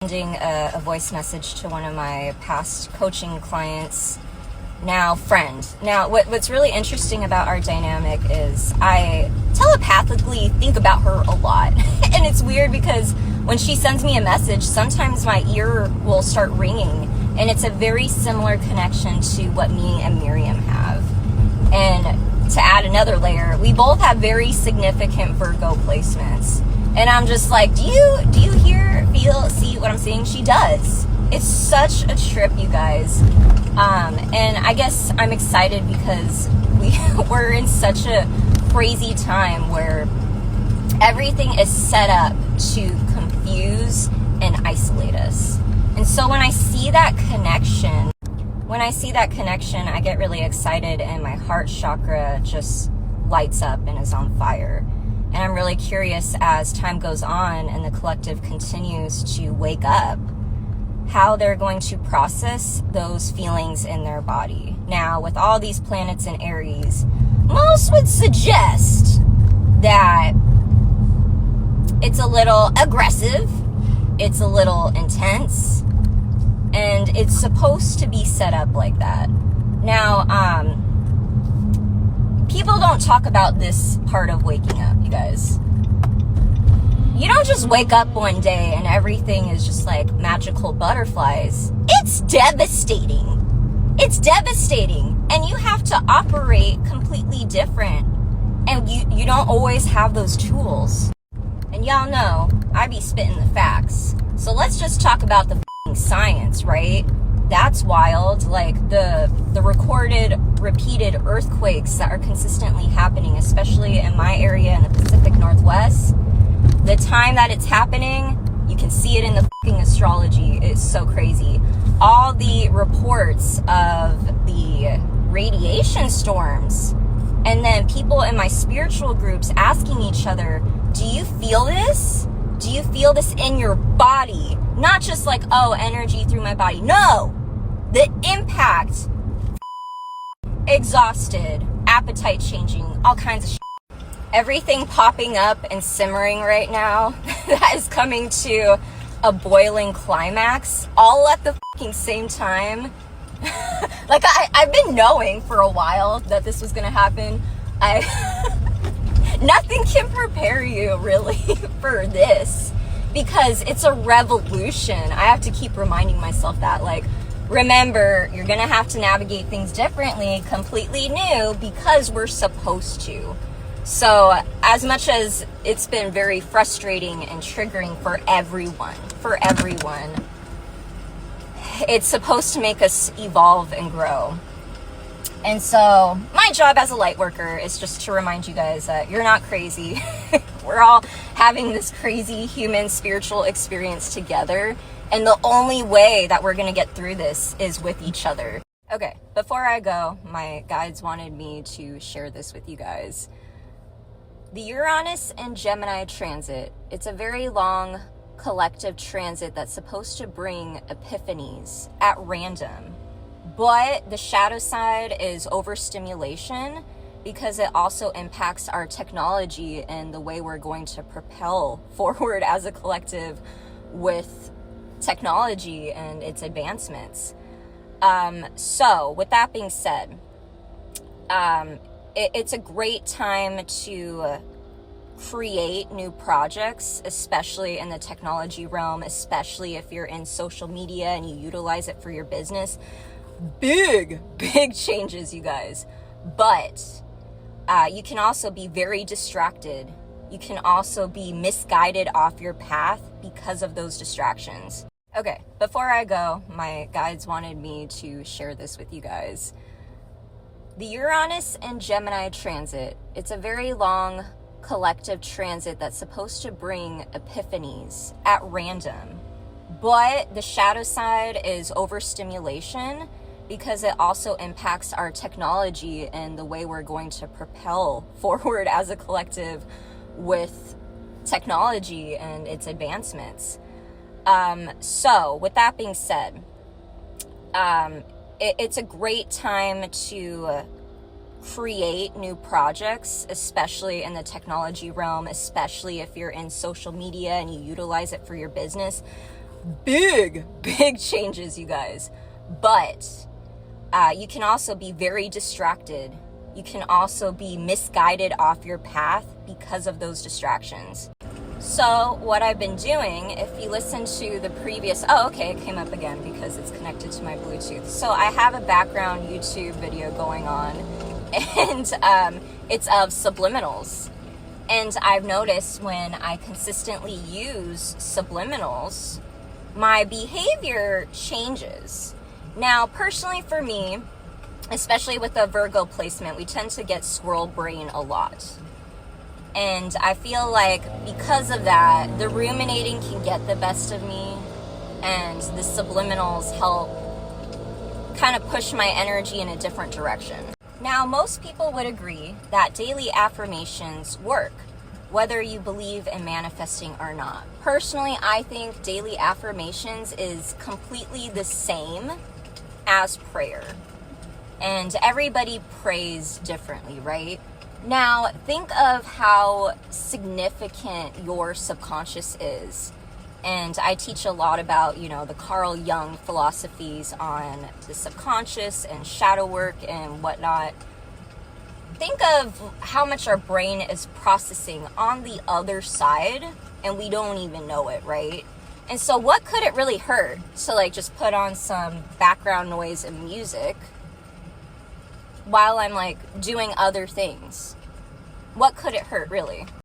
Sending a voice message to one of my past coaching clients, now friend. Now, what's really interesting about our dynamic is I telepathically think about her a lot. And it's weird because when she sends me a message, sometimes my ear will start ringing. And it's a very similar connection to what me and Miriam have. And to add another layer, we both have very significant Virgo placements. And I'm just like, do you hear, feel, see what I'm saying? She does. It's such a trip, you guys. And I guess I'm excited because we're in such a crazy time where everything is set up to confuse and isolate us. And so when I see that connection, I get really excited and my heart chakra just lights up and is on fire. And I'm really curious as time goes on and the collective continues to wake up, how they're going to process those feelings in their body. Now, with all these planets in Aries, most would suggest that it's a little aggressive, it's a little intense, and it's supposed to be set up like that. Now, people don't talk about this part of waking up, you guys. You don't just wake up one day and everything is just like magical butterflies. It's devastating. It's devastating. And you have to operate completely different. And you don't always have those tools. And y'all know, I be spitting the facts. So let's just talk about the f***ing science, right? That's wild. Like the recorded, repeated earthquakes that are consistently happening, especially in my area in the Pacific Northwest. The time that it's happening, you can see it in the fucking astrology. It's so crazy. All the reports of the radiation storms, and then people in my spiritual groups asking each other, do you feel this? Do you feel this in your body? Not just like, oh, energy through my body. No! The impact, exhausted, appetite changing, all kinds of shit. Everything popping up and simmering right now that is coming to a boiling climax all at the fucking same time. Like I've been knowing for a while that this was gonna happen. Nothing can prepare you really for this because it's a revolution. I have to keep reminding myself that, like, remember, you're gonna have to navigate things differently, completely new, because we're supposed to. So as much as it's been very frustrating and triggering for everyone, it's supposed to make us evolve and grow. And so my job as a light worker is just to remind you guys that you're not crazy. We're all having this crazy human spiritual experience together. And the only way that we're going to get through this is with each other. Okay, before I go, my guides wanted me to share this with you guys. The Uranus and Gemini transit, it's a very long collective transit that's supposed to bring epiphanies at random. But the shadow side is overstimulation because it also impacts our technology and the way we're going to propel forward as a collective with technology and its advancements. So with that being said, it's a great time to create new projects, especially in the technology realm, especially if you're in social media and you utilize it for your business. Big changes, you guys. But you can also be very distracted. You can also be misguided off your path because of those distractions. Okay, before I go, my guides wanted me to share this with you guys. The Uranus and Gemini transit, it's a very long collective transit that's supposed to bring epiphanies at random. But the shadow side is overstimulation because it also impacts our technology and the way we're going to propel forward as a collective with technology and its advancements. So with that being said, it's a great time to create new projects, especially in the technology realm, especially if you're in social media and you utilize it for your business. big changes, you guys. But you can also be very distracted. You can also be misguided off your path because of those distractions. So what I've been doing, if you listen to the previous, it came up again because it's connected to my Bluetooth. So I have a background YouTube video going on, and it's of subliminals. And I've noticed when I consistently use subliminals, my behavior changes. Now, personally for me, especially with the Virgo placement, we tend to get squirrel brain a lot. And I feel like because of that, the ruminating can get the best of me, and the subliminals help kind of push my energy in a different direction. Now, most people would agree that daily affirmations work, whether you believe in manifesting or not. Personally, I think daily affirmations is completely the same as prayer. And everybody prays differently, right? Now, think of how significant your subconscious is. And I teach a lot about, the Carl Jung philosophies on the subconscious and shadow work and whatnot. Think of how much our brain is processing on the other side, and we don't even know it, right? And so what could it really hurt to just put on some background noise and music while I'm doing other things? What could it hurt, really?